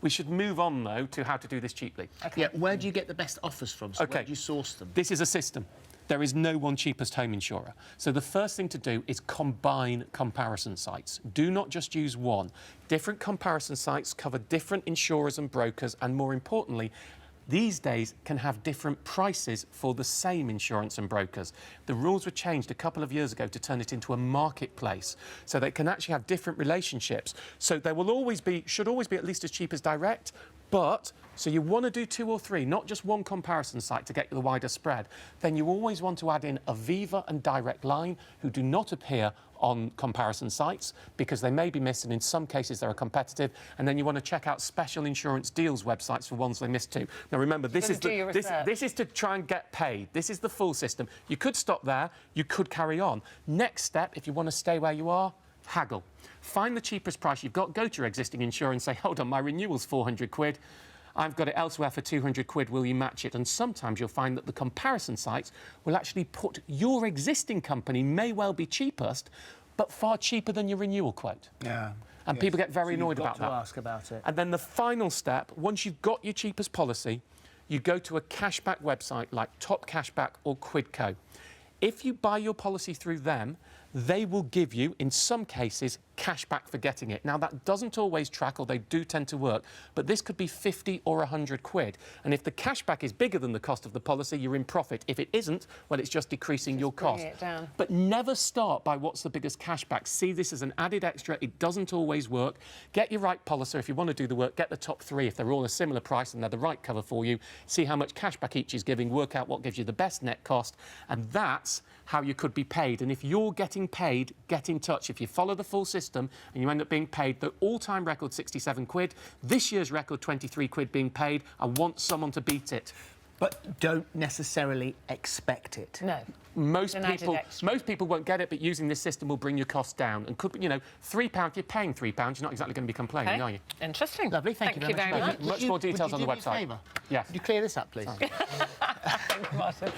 We should move on, though, to how to do this cheaply. Okay. Yeah, where do you get the best offers from? So where do you source them? This is a system. There is no one cheapest home insurer. So the first thing to do is combine comparison sites. Do not just use one. Different comparison sites cover different insurers and brokers, and more importantly, these days can have different prices for the same insurance and brokers. The rules were changed a couple of years ago to turn it into a marketplace, so they can actually have different relationships. So there will always be, should always be at least as cheap as direct, but, so you want to do 2 or 3, not just one comparison site to get the wider spread. Then you always want to add in Aviva and Direct Line, who do not appear on comparison sites because they may be missed, and in some cases they're competitive. And then you want to check out special insurance deals websites for ones they missed too. Now remember, this is this is to try and get paid. This is the full system. You could stop there. You could carry on. Next step, if you want to stay where you are, haggle. Find the cheapest price you've got. Go to your existing insurer and say, hold on, my renewal's 400 quid. I've got it elsewhere for 200 quid, will you match it? And sometimes you'll find that the comparison sites will actually put your existing company may well be cheapest, but far cheaper than your renewal quote. Yeah. And people get very annoyed about that. Ask about it. And then the final step, once you've got your cheapest policy, you go to a cashback website like Top Cashback or Quidco. If you buy your policy through them, they will give you, in some cases, cash back for getting it. Now, that doesn't always track, or they do tend to work, but this could be 50 or 100 quid. And if the cashback is bigger than the cost of the policy, you're in profit. If it isn't, well, it's just decreasing your cost. It down. But never start by what's the biggest cashback. See this as an added extra. It doesn't always work. Get your right policy. If you want to do the work, get the top 3 if they're all a similar price and they're the right cover for you. See how much cashback each is giving, work out what gives you the best net cost, and that's how you could be paid. And if you're getting paid, get in touch. If you follow the full system and you end up being paid, the all-time record 67 quid, this year's record 23 quid being paid, I want someone to beat it. But don't necessarily expect it. No. Most people won't get it, but using this system will bring your costs down. And could, you know, £3, you're paying £3, you're not exactly going to be complaining, are you? Interesting. Lovely, thank you very much. Much more details on the website. Yes. Would you clear this up, please? Thank you, Martin.